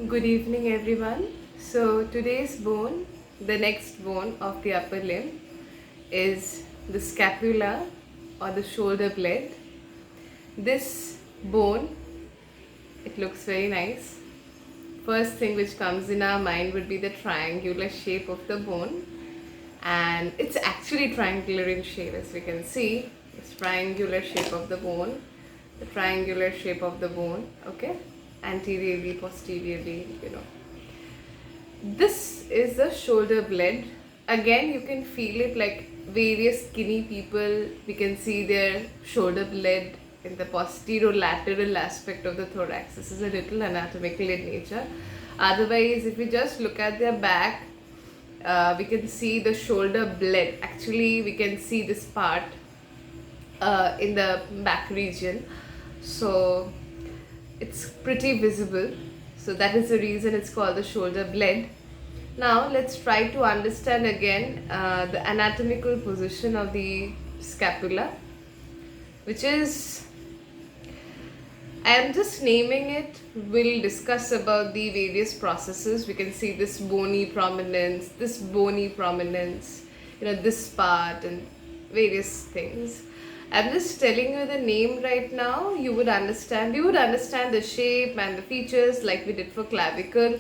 Good evening, everyone. So, today's bone, the next bone of the upper limb, is the scapula or the shoulder blade. This bone, it looks very nice. First thing which comes in our mind would be the triangular shape of the bone, and it's actually triangular in shape, as we can see. It's triangular shape of the bone, the triangular shape of the bone, okay, anteriorly, posteriorly. This is the shoulder blade. Again, you can feel it like various skinny people. We can see their shoulder blade in the posterolateral aspect of the thorax. This is a little anatomical in nature. Otherwise, if we just look at their back, we can see the shoulder blade. Actually, we can see this part in the back region. So it's pretty visible. So that is the reason it's called the shoulder blade. Now let's try to understand again the anatomical position of the scapula, which is, I am just naming it. We'll discuss about the various processes. We can see this bony prominence, this part and various things. I'm just telling you the name right now. You would understand the shape and the features like we did for clavicle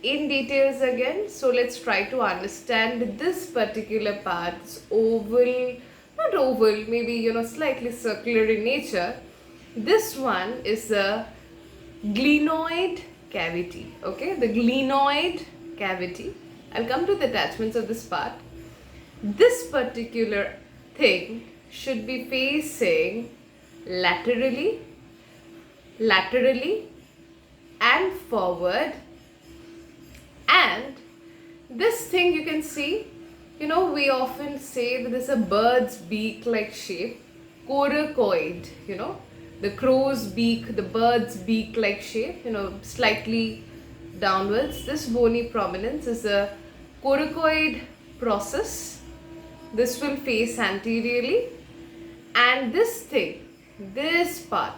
in details again. So let's try to understand this particular part. It's oval, not oval, maybe slightly circular in nature. This one is the glenoid cavity. Okay, the glenoid cavity. I'll come to the attachments of this part. This particular thing should be facing laterally and forward, and this thing you can see, we often say that there's a bird's beak like shape, coracoid, the crow's beak, the bird's beak like shape, slightly downwards. This bony prominence is a coracoid process. This will face anteriorly, and this thing, this part,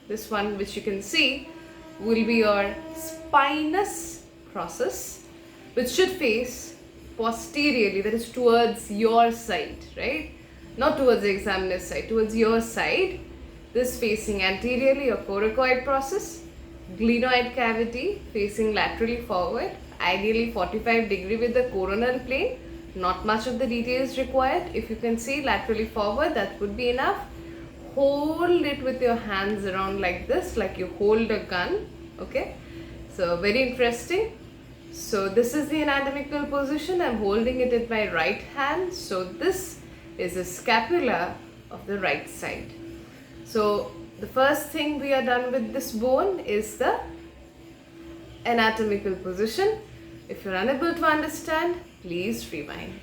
this one which you can see, will be your spinous process, which should face posteriorly, that is towards your side, right? Not towards the examiner's side, towards your side. This facing anteriorly, your coracoid process, glenoid cavity facing laterally forward, ideally 45-degree with the coronal plane. Not much of the details required. If you can see laterally forward, that would be enough. Hold it with your hands around like this, like you hold a gun. Okay, so very interesting. So this is the anatomical position. I'm holding it in my right hand. So this is the scapula of the right side. So the first thing we are done with this bone is the anatomical position. If you're unable to understand, please rewind.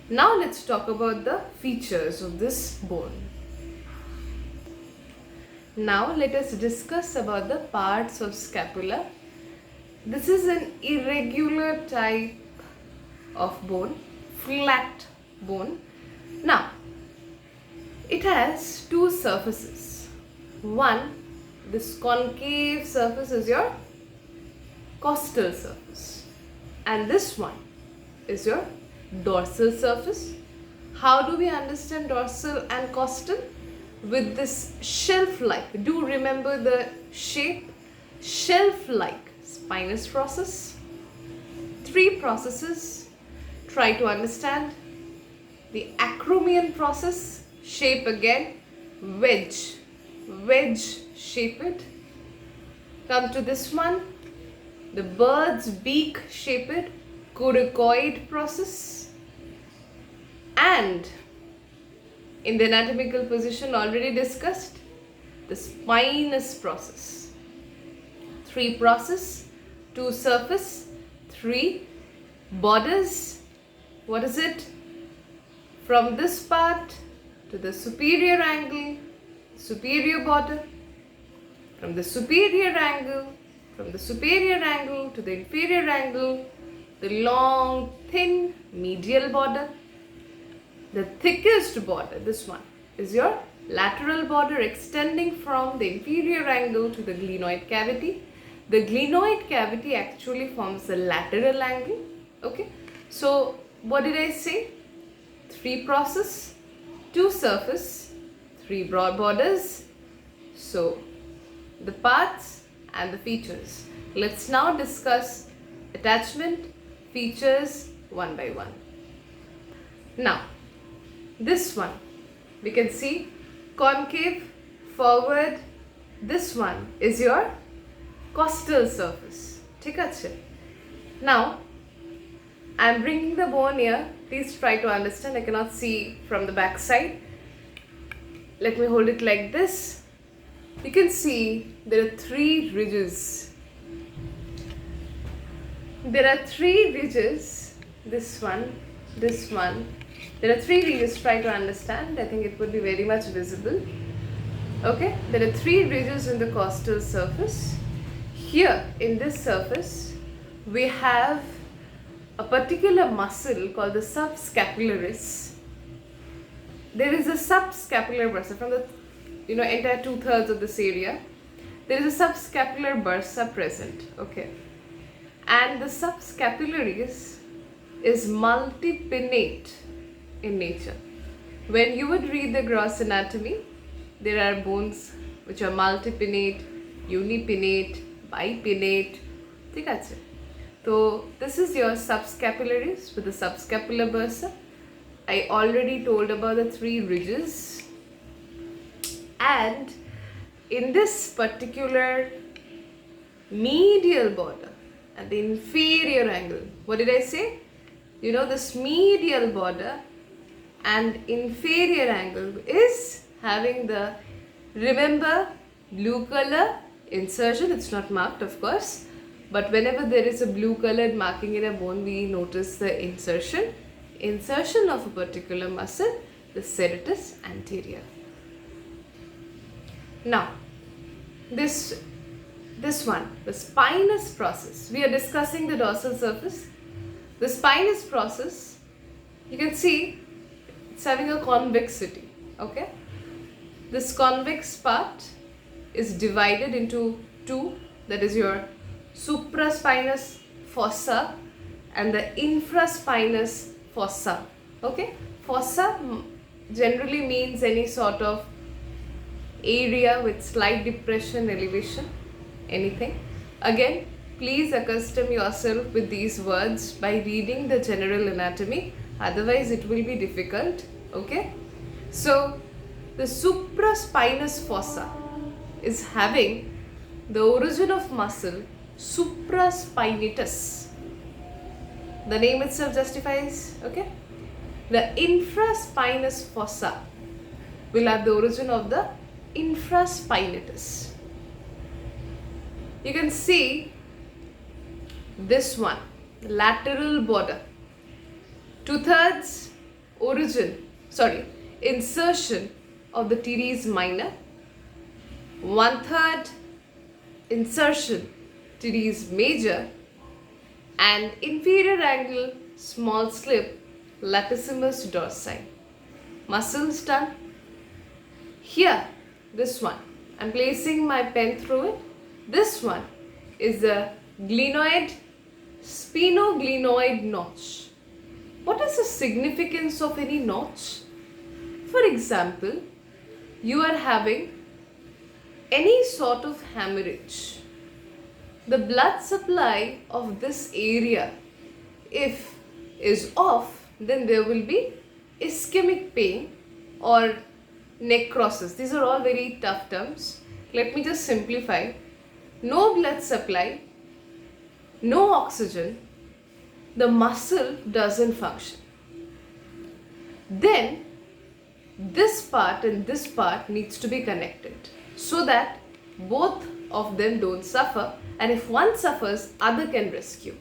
Now let's talk about the features of this bone. Now let us discuss about the parts of scapula. This is an irregular type of bone, flat bone. Now, it has two surfaces. One, this concave surface is your costal surface, and this one is your dorsal surface. How do we understand dorsal and costal? With this shelf-like, do remember the shape, shelf-like spinous process. Three processes, try to understand. The acromion process, shape again, wedge shaped. Come to this one, the bird's beak shaped, coracoid process. And in the anatomical position already discussed, the spinous process. Three process, two surface, three borders. What is it? From this part to the superior angle, superior border. From the superior angle to the inferior angle, the long, thin medial border. The thickest border, this one, is your lateral border extending from the inferior angle to the glenoid cavity. The glenoid cavity actually forms the lateral angle. Okay, so what did I say? 3 process, 2 surface, 3 broad borders. So the parts and the features. Let's now discuss attachment features one by one. Now this one we can see concave, forward. This one is your costal surface. ठीक है? Now I am bringing the bone here. Please try to understand. I cannot see from the back side. Let me hold it like this. You can see there are 3 ridges. There are 3 ridges. This one, this one. There are 3 ridges. Try to understand. I think it would be very much visible. Okay, there are 3 ridges in the costal surface. Here in this surface, we have a particular muscle called the subscapularis. There is a subscapular bursa from the entire 2/3 of this area. There is a subscapular bursa present. Okay, and the subscapularis is multipinnate in nature. When you would read the gross anatomy, there are bones which are multipinnate, unipinnate, bipinnate. ठीक है? So this is your subscapularis with the subscapular bursa. I already told about the 3 ridges, and in this particular medial border at the inferior angle, what did I say? This medial border and inferior angle is having the, remember, blue color insertion. It's not marked, of course, but whenever there is a blue colored marking in a bone, we notice the insertion of a particular muscle, the serratus anterior. Now this one, the spinous process. We are discussing the dorsal surface. The spinous process, you can see it's having a convexity. Okay, this convex part is divided into 2, that is your supraspinous fossa and the infraspinous fossa. Okay, fossa generally means any sort of area with slight depression, elevation, anything. Again, please accustom yourself with these words by reading the general anatomy, otherwise it will be difficult. Okay, so the supraspinous fossa is having the origin of muscle supraspinatus. The name itself justifies. Okay, the infraspinous fossa will have the origin of the infraspinatus. You can see this one, the lateral border, 2/3 insertion of the teres minor, 1/3 insertion teres major, and inferior angle small slip latissimus dorsi. Muscles done. Here, this one, I am placing my pen through it. This one is the glenoid, sphenoglenoid notch. What is the significance of any notch? For example, you are having any sort of hemorrhage. The blood supply of this area, if is off, then there will be ischemic pain or necrosis. These are all very tough terms. Let me just simplify. No blood supply, no oxygen, the muscle doesn't function. Then this part and this part needs to be connected so that both of them don't suffer, and if one suffers, other can rescue.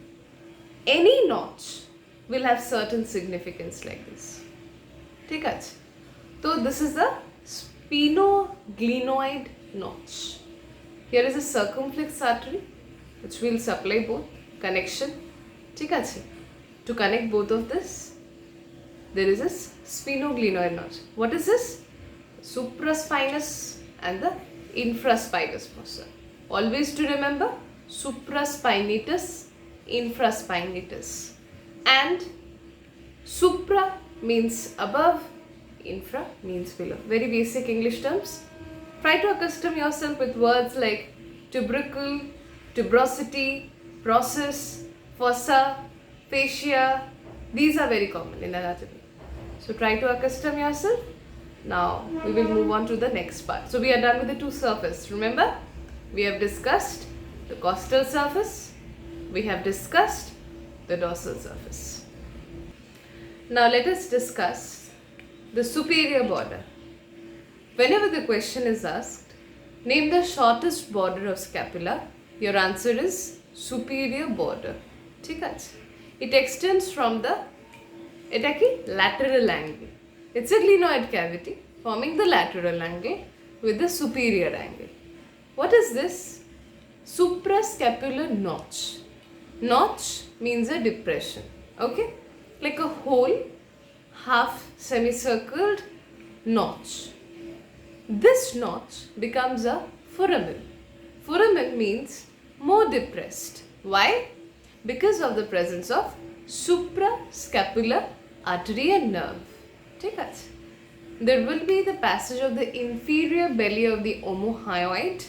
Any notch will have certain significance like this. ठीक है? So this is the sphenoglenoid notch. Here is a circumflex artery which will supply both connection. ठीक है? To connect both of this, there is a sphenoglenoid notch. What is this? Supraspinous and the infraspinous fossa. Always to remember, supraspinatus, infraspinatus. And supra means above, infra means below. Very basic English terms. Try to accustom yourself with words like tubercle, tuberosity, process, fossa, fascia. These are very common in anatomy. So try to accustom yourself. Now we will move on to the next part. So we are done with the two surfaces. Remember, we have discussed the costal surface. We have discussed the dorsal surface. Now let us discuss the superior border. Whenever the question is asked, name the shortest border of scapula, your answer is superior border. It extends from the lateral angle. It's a glenoid cavity forming the lateral angle with the superior angle. What is this? Suprascapular notch. Notch means a depression. Okay? Like a hole, half semicircled notch. This notch becomes a foramen. Foramen means more depressed. Why? Because of the presence of suprascapular artery and nerve. There will be the passage of the inferior belly of the omohyoid.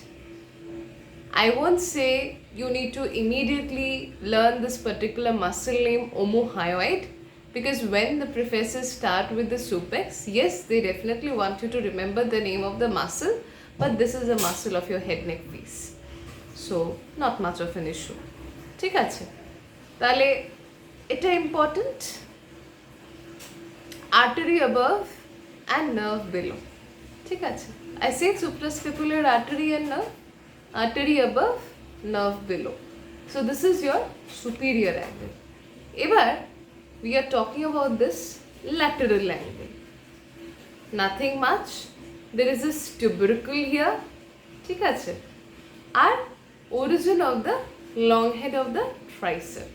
I won't say you need to immediately learn this particular muscle name omohyoid, because when the professors start with the supex, yes, they definitely want you to remember the name of the muscle, but this is a muscle of your head neck piece. So not much of an issue. ঠিক আছে, তাহলে এটা important. Artery above and nerve below. ঠিক আছে, I said suprascapular artery and nerve. Artery above, nerve below. So this is your superior angle. এবার we are talking about this lateral angle. Nothing much. There is this tubercle here. ঠিক আছে, আর origin of the long head of the tricep.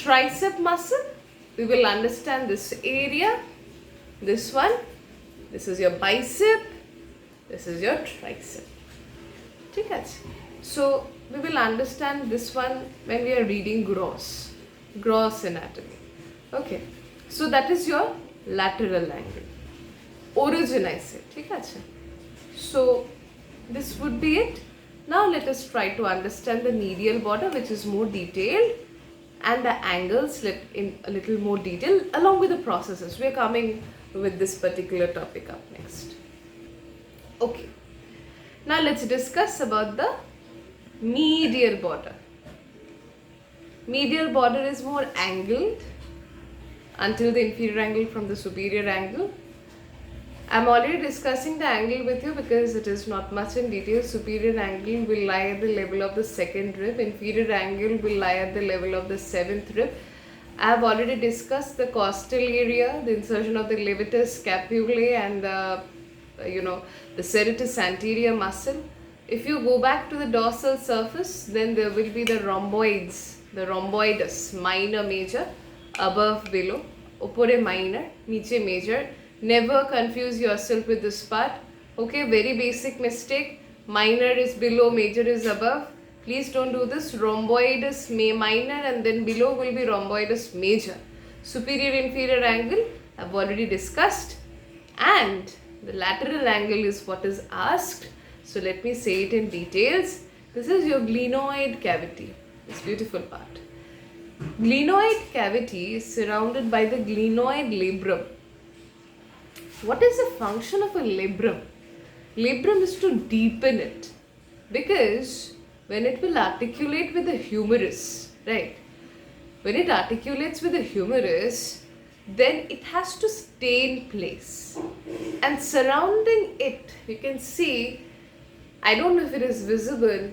Tricep muscle, we will understand this area. This one, this is your bicep, this is your tricep. ঠিক আছে, so we will understand this one when we are reading gross anatomy. Okay, so that is your lateral angle. Origin I said. ঠিক আছে, so this would be it. Now let us try to understand the medial border, which is more detailed, and the angles in a little more detail along with the processes. We are coming with this particular topic up next. Okay, now let's discuss about the medial border. Medial border is more angled until the inferior angle from the superior angle. I'm already discussing the angle with you because it is not much in detail. Superior angle will lie at the level of the second rib. Inferior angle will lie at the level of the seventh rib. I have already discussed the costal area, the insertion of the levator scapulae and the serratus anterior muscle. If you go back to the dorsal surface, then there will be the rhomboids, the rhomboidus, minor, major, above, below, opore minor, niche major. Never confuse yourself with this part. Okay, very basic mistake. Minor is below, major is above. Please don't do this. Rhomboidus minor and then below will be rhomboidus major. Superior inferior angle I've already discussed, and the lateral angle is what is asked. So let me say it in details. This is your glenoid cavity. This beautiful part. Glenoid cavity is surrounded by the glenoid labrum. What is the function of a labrum? Labrum is to deepen it, because when it will articulate with the humerus, right? When it articulates with the humerus, then it has to stay in place. And surrounding it, you can see, I don't know if it is visible,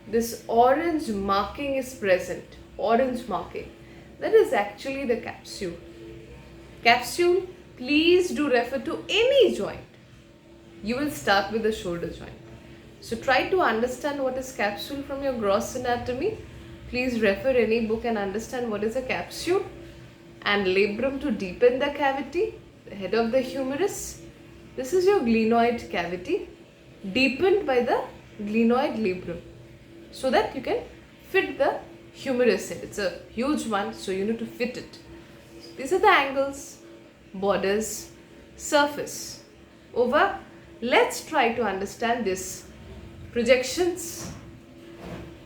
this orange marking is present. Orange marking. That is actually the capsule. Capsule, please do refer to any joint. You will start with the shoulder joint. So try to understand what is capsule from your gross anatomy. Please refer any book and understand what is a capsule. And labrum to deepen the cavity, the head of the humerus. This is your glenoid cavity, deepened by the glenoid labrum, so that you can fit the humerus head. It's a huge one, so you need to fit it. These are the angles, borders, surface. Over. Let's try to understand this projections.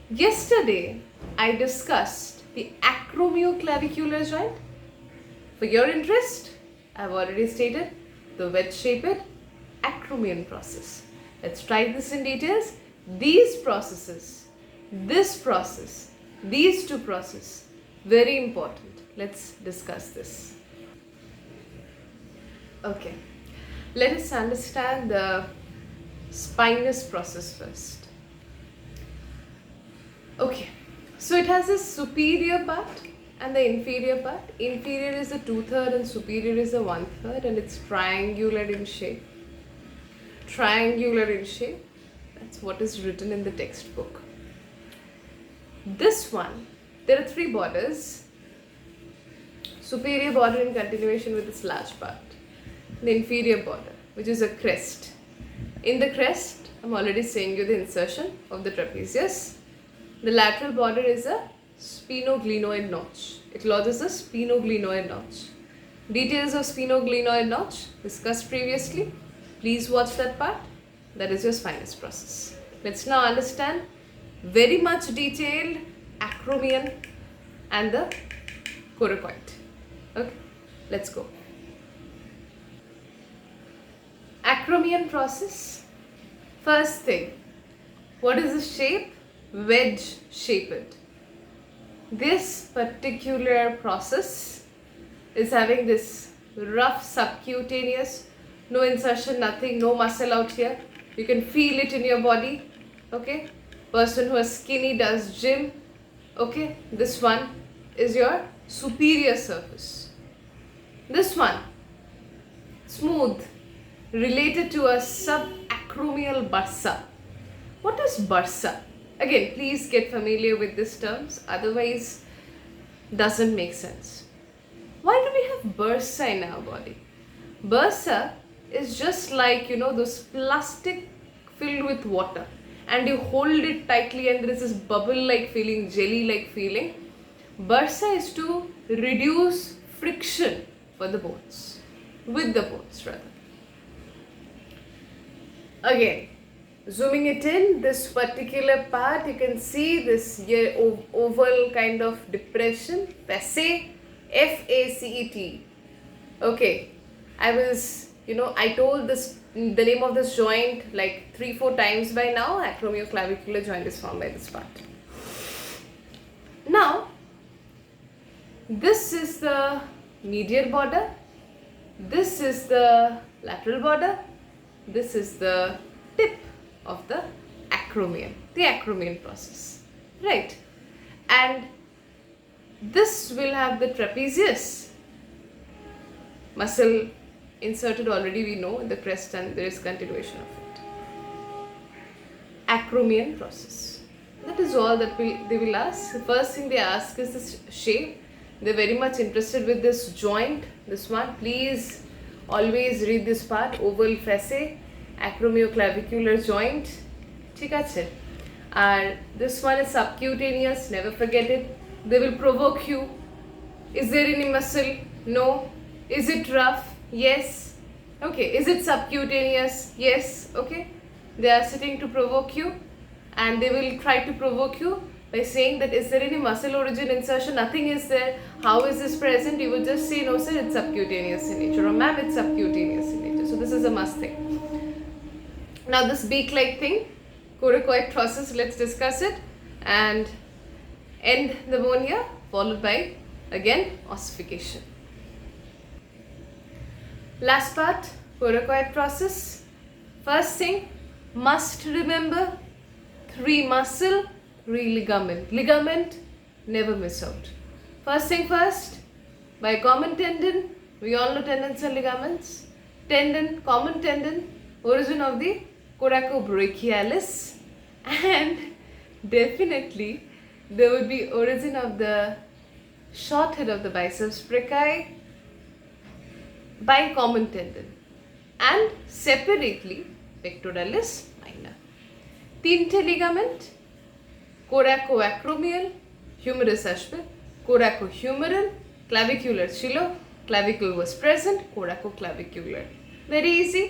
Yesterday, I discussed the acromioclavicular joint. For your interest, I've already stated the wedge-shaped acromion process. Let's try this in details. These processes, this process, these two processes, very important. Let's discuss this. Okay, let us understand the spinous process first. Okay, so it has a superior part and the inferior part. Inferior is the 2/3 and superior is the 1/3, and it's triangular in shape. Triangular in shape. That's what is written in the textbook. This one, there are 3 borders. Superior border in continuation with this large part. The inferior border, which is a crest. In the crest, I'm already saying you the insertion of the trapezius. The lateral border is a sphenoglenoid notch. It lodges a sphenoglenoid notch. Details of sphenoglenoid notch discussed previously. Please watch that part. That is your spinous process. Let's now understand very much detailed acromion and the coracoid. Okay, let's go. Acromion process. First thing, what is the shape? Wedge shaped. This particular process is having this rough subcutaneous, no insertion, nothing, no muscle out here. You can feel it in your body. Okay, person who is skinny does gym. Okay, this one is your superior surface. This one, smooth, related to a subacromial bursa. What is bursa? Again, please get familiar with these terms, otherwise doesn't make sense. Why do we have bursa in our body? Bursa is just like, those plastic filled with water, and you hold it tightly and there is this bubble-like feeling, jelly-like feeling. Bursa is to reduce friction for the bones, with the bones rather. Again, zooming it in, this particular part, you can see this oval kind of depression, facet, F-A-C-E-T. Okay, I told the name of this joint like 3-4 times by now. Acromioclavicular joint is formed by this part. Now, this is the medial border, this is the lateral border, this is the tip of the acromion process, right? And this will have the trapezius muscle inserted already, we know, in the crest, and there is continuation of it. Acromion process. That is all that they will ask. The first thing they ask is this shape. They're very much interested with this joint, this one. Please always read this part, oval facet, acromioclavicular joint. ঠিক আছে? And this one is subcutaneous, never forget it. They will provoke you. Is there any muscle? No. Is it rough? Yes. Okay. Is it subcutaneous? Yes. Okay. They are sitting to provoke you, and they will try to provoke you by saying that is there any muscle origin insertion? Nothing is there. How is this present? You would just say no sir, it's subcutaneous in nature, or ma'am, it's subcutaneous in nature. So this is a must thing. Now this beak-like thing, coracoid process, let's discuss it and end the bone here, followed by again ossification. Last part, coracoid process. First thing, must remember 3 muscle, 3 ligament. Ligament, never miss out. First thing first, by common tendon, we all know tendons and ligaments. Tendon, common tendon, origin of the coracobrachialis, and definitely there would be origin of the short head of the biceps brachii by common tendon, and separately pectoralis minor. 3টে ligament, coracoacromial, humerus আসবে, coracohumeral, clavicular ছিল, clavicle was present, coracoclavicular. Very easy.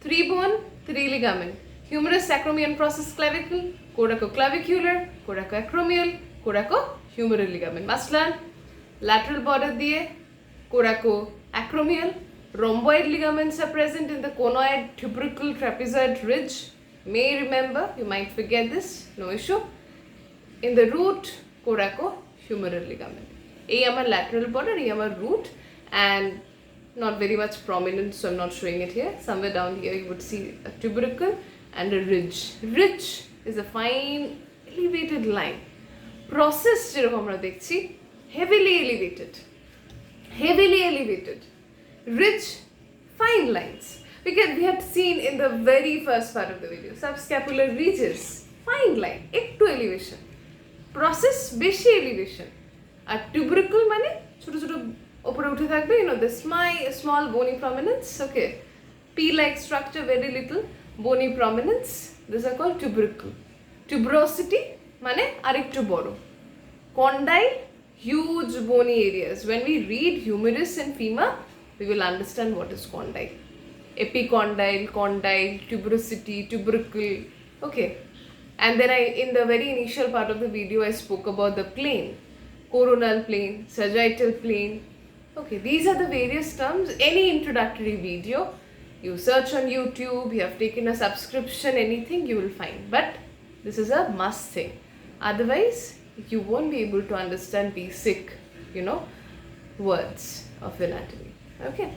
3 bone, 3 ligament. Humerus, acromion, process, clavicle, coracoclavicular, coracoacromial, coracohumeral ligament. Must learn. Lateral border দিয়ে coracoacromial, rhomboid ligaments are present in the conoid, tubercle, trapezoid ridge. May remember, you might forget this, no issue. In the root, coracohumeral ligament. এই আমার lateral border, এই আমার root, and not very much prominent, so I'm not showing it here. Somewhere down here you would see a tubercle and a ridge. Ridge is a fine elevated line. Process যেরকম আমরা দেখছি, heavily elevated. Ridge, fine lines. Because we had seen in the very first part of the video, subscapular ridges, fine line, একটু elevation. Process, বেশি elevation. আর tubercle মানে ছোট ছোট উপরে উঠে থাকবে, the small bony prominence, okay. Pea-like structure, very little bony prominence. These are called tubercle. Tuberosity মানে আরেকটু বড়. Condyle, huge bony areas. When we read humerus and femur, we will understand what is condyle. Epicondyle, condyle, tuberosity, tubercle, okay. And then in the very initial part of the video, I spoke about the plane, coronal plane, sagittal plane. Okay, these are the various terms. Any introductory video, you search on YouTube, you have taken a subscription, anything you will find. But this is a must thing. Otherwise, you won't be able to understand basic, words of anatomy. Okay.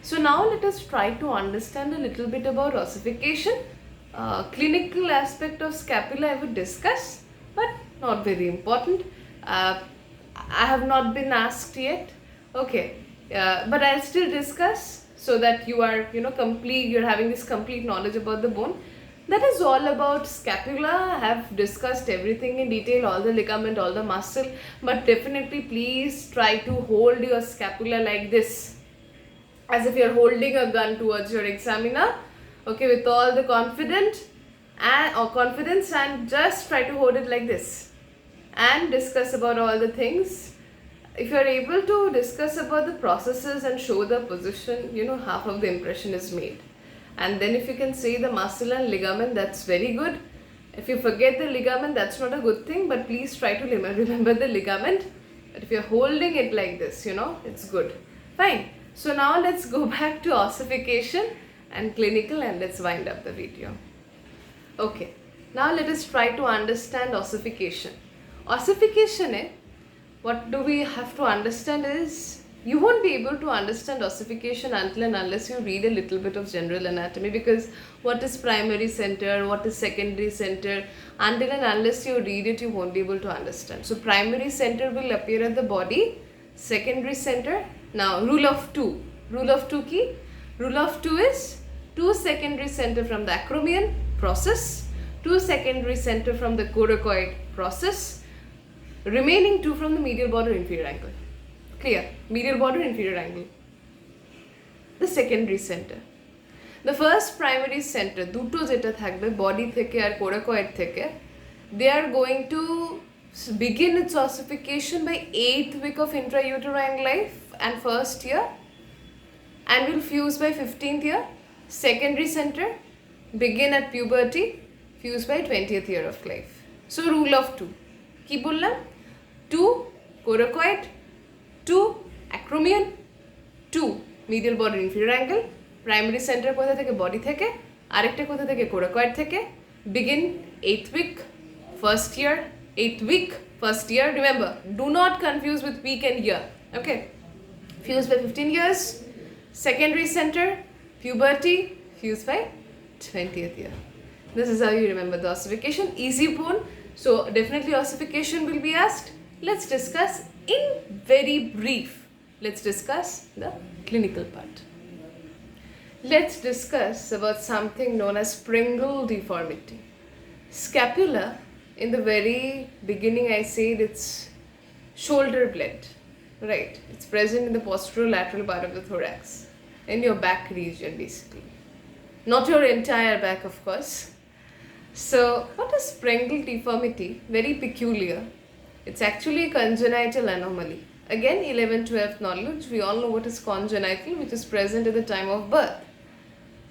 So now let us try to understand a little bit about ossification. Clinical aspect of scapula I would discuss, but not very important. I have not been asked yet. Okay, but I'll still discuss so that you are, you're having this complete knowledge about the bone. That is all about scapula. I have discussed everything in detail, all the ligament, all the muscle, but definitely please try to hold your scapula like this, as if you're holding a gun towards your examiner, okay, with all the confidence, and just try to hold it like this and discuss about all the things. If you're able to discuss about the processes and show the position, half of the impression is made. And then if you can say the muscle and ligament, that's very good. If you forget the ligament, that's not a good thing, but please try to remember the ligament. But if you're holding it like this, it's good. Fine. So now let's go back to ossification and clinical, and let's wind up the video. Okay. Now let us try to understand ossification. Ossification, what do we have to understand is, you won't be able to understand ossification until and unless you read a little bit of general anatomy, because what is primary center, what is secondary center, until and unless you read it, you won't be able to understand. So primary center will appear at the body, secondary center. Now rule of 2. Rule of 2 key. Rule of 2 is 2 secondary center from the acromion process, 2 secondary center from the coracoid process, remaining 2 from the medial border inferior angle. Clear? Medial border inferior angle. The secondary center. The first primary center, দুটো যেটা থাকবে body থেকে আর coracoid থেকে, they are going to begin its ossification by 8th week of intrauterine life and first year, and will fuse by 15th year. Secondary center begin at puberty, fuse by 20th year of life. So rule of 2. কি বললাম? 2 coracoid, 2 acromion, 2 medial border inferior angle, primary center কোথা থেকে body থেকে, আরেকটা কোথা থেকে coracoid থেকে, begin 8th week, first year, 8th week, first year. Remember, do not confuse with week and year. Okay, fused by 15 years, secondary center, puberty, fused by 20th year. This is how you remember the ossification. Easy bone, so definitely ossification will be asked. Let's discuss in very brief. Let's discuss the clinical part. Let's discuss about something known as Pringle deformity. Scapula, in the very beginning I said it's shoulder blade, right? It's present in the posterolateral part of the thorax, in your back region basically. Not your entire back, of course. So, what is Sprengel deformity? Very peculiar. It's actually a congenital anomaly. Again, 11th, 12th knowledge, we all know what is congenital, which is present at the time of birth.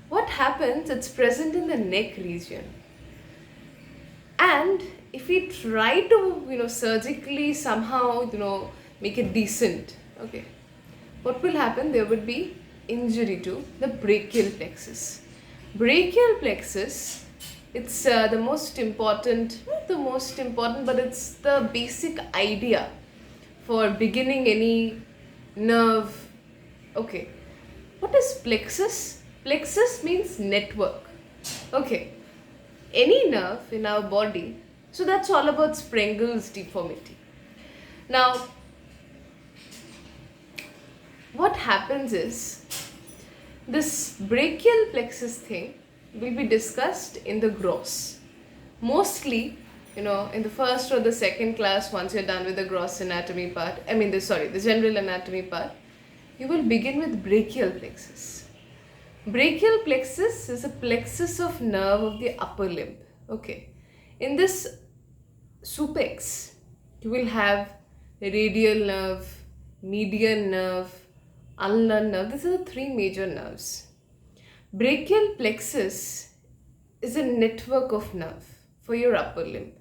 What happens? It's present in the neck region. And if we try to, surgically somehow, make it decent, okay, what will happen? There would be injury to the brachial plexus. Brachial plexus, it's the most important, not the most important, but it's the basic idea for beginning any nerve. Okay, what is plexus? Plexus means network. Okay, any nerve in our body. So that's all about Sprengel's deformity. Now, what happens is this brachial plexus thing will be discussed in the gross. Mostly, in the first or the second class, once you're done with the gross anatomy part, the general anatomy part, you will begin with brachial plexus. Brachial plexus is a plexus of nerve of the upper limb. Okay. In this supex, you will have radial nerve, median nerve, ulnar nerve. These are the three major nerves. Brachial plexus is a network of nerve for your upper limb.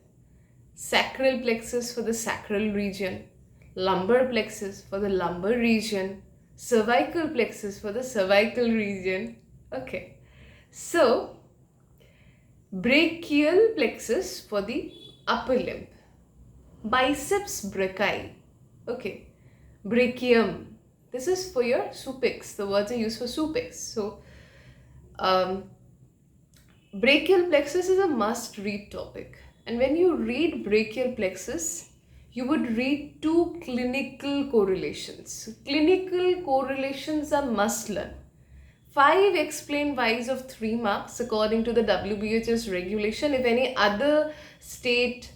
Sacral plexus for the sacral region, lumbar plexus for the lumbar region, cervical plexus for the cervical region. Okay, so brachial plexus for the upper limb, biceps brachii. Okay, brachium. This is for your supex. The words are used for supex. So, brachial plexus is a must-read topic. And when you read brachial plexus, you would read two clinical correlations. Clinical correlations are must learn. 5 explain whys of 3 marks according to the WBHS regulation. If any other state,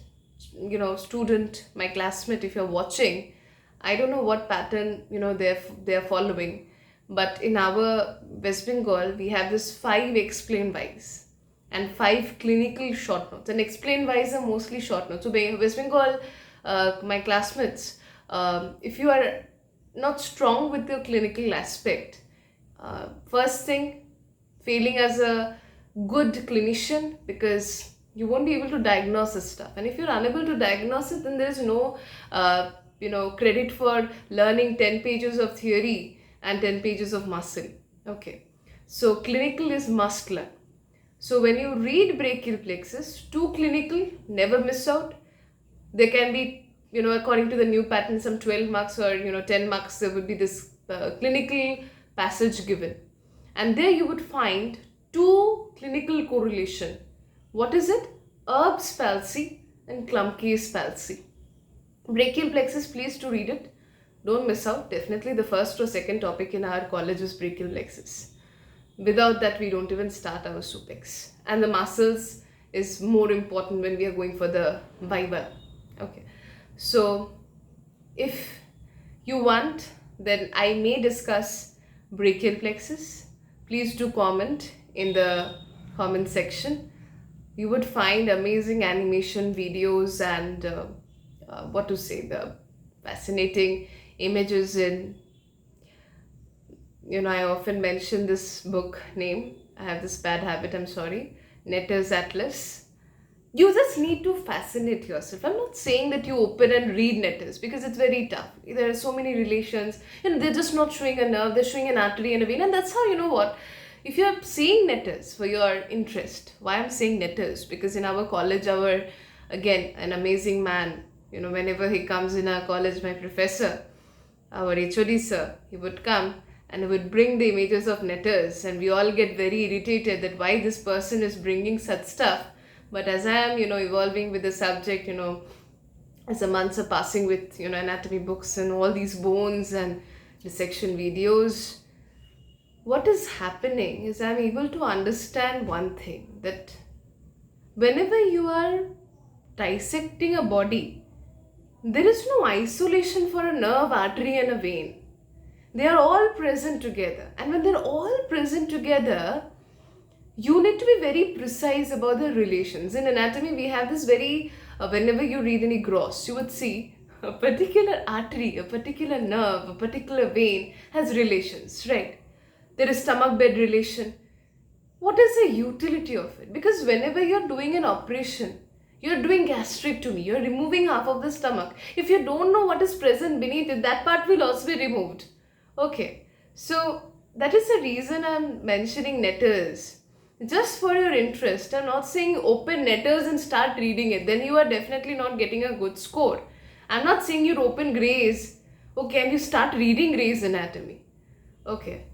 student, my classmate, if you're watching, I don't know what pattern, they're following. But in our West Bengal, we have this 5 explain whys and 5 clinical short notes. And explain whys are mostly short notes. So West Bengal, my classmates, if you are not strong with your clinical aspect, first thing, failing as a good clinician, because you won't be able to diagnose this stuff. And if you're unable to diagnose it, then there is no credit for learning 10 pages of theory and 10 pages of muscle. Okay, so clinical is must learn. So when you read brachial plexus, 2 clinical, never miss out. There can be, according to the new pattern, some 12 marks or 10 marks, there would be this clinical passage given. And there you would find 2 clinical correlation. What is it? Erb's palsy and Klumpke's palsy. Brachial plexus, please to read it. Don't miss out. Definitely the first or second topic in our college is brachial plexus. Without that, we don't even start our supex. And the muscles is more important when we are going for the viva. Okay. So, if you want, then I may discuss brachial plexus. Please do comment in the comment section. You would find amazing animation videos and the fascinating images in, I often mention this book name. I have this bad habit, I'm sorry. Netter's Atlas. You just need to fascinate yourself. I'm not saying that you open and read Netter's because it's very tough. There are so many relations. They're just not showing a nerve, they're showing an artery and a vein. And that's how, if you're seeing Netter's for your interest, why I'm saying Netter's? Because in our college, again, an amazing man, whenever he comes in our college, my professor, our HOD sir, he would come and he would bring the images of Netter's, and we all get very irritated that why this person is bringing such stuff. But as I am, evolving with the subject, as the months are passing with, anatomy books and all these bones and dissection videos, what is happening is I'm able to understand one thing, that whenever you are dissecting a body, there is no isolation for a nerve, artery and a vein. They are all present together. And when they're all present together, you need to be very precise about the relations. In anatomy, we have this very, whenever you read any gross, you would see a particular artery, a particular nerve, a particular vein has relations, right? There is stomach bed relation. What is the utility of it? Because whenever you're doing an operation, you're doing gastrectomy, you're removing half of the stomach. If you don't know what is present beneath it, that part will also be removed. Okay, so that is the reason I'm mentioning netters. Just for your interest, I'm not saying open netters and start reading it, then you are definitely not getting a good score. I'm not saying you open Gray's, okay, and you start reading Gray's Anatomy. Okay,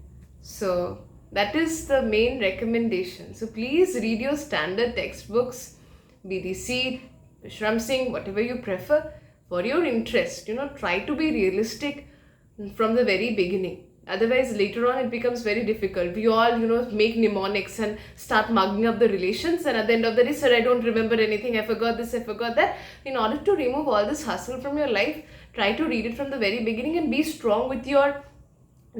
so that is the main recommendation. So please read your standard textbooks, BDC, Vishram Singh, whatever you prefer, for your interest. Try to be realistic from the very beginning. Otherwise, later on, it becomes very difficult. We all, make mnemonics and start mugging up the relations. And at the end of the day, sir, I don't remember anything. I forgot this, I forgot that. In order to remove all this hustle from your life, try to read it from the very beginning and be strong with your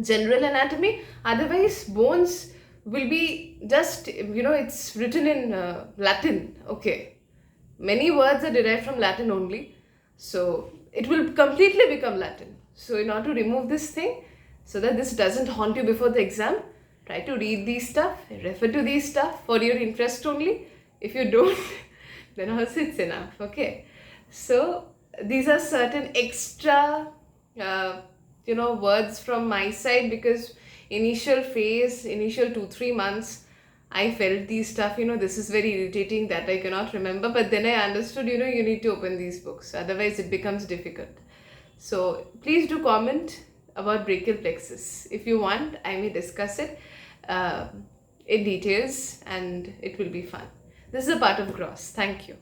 general anatomy. Otherwise, bones will be just, it's written in Latin. Okay, many words are derived from Latin only, so it will completely become Latin. So in order to remove this thing, so that this doesn't haunt you before the exam, try to read these stuff, refer to these stuff for your interest only. If you don't, then also it's enough. Okay, so these are certain extra words from my side, because initial 2-3 months, I felt these stuff, this is very irritating, that I cannot remember. But then I understood, you need to open these books, otherwise it becomes difficult. So please do comment about brachial plexus. If you want, I may discuss it in details and it will be fun. This is a part of gross. Thank you.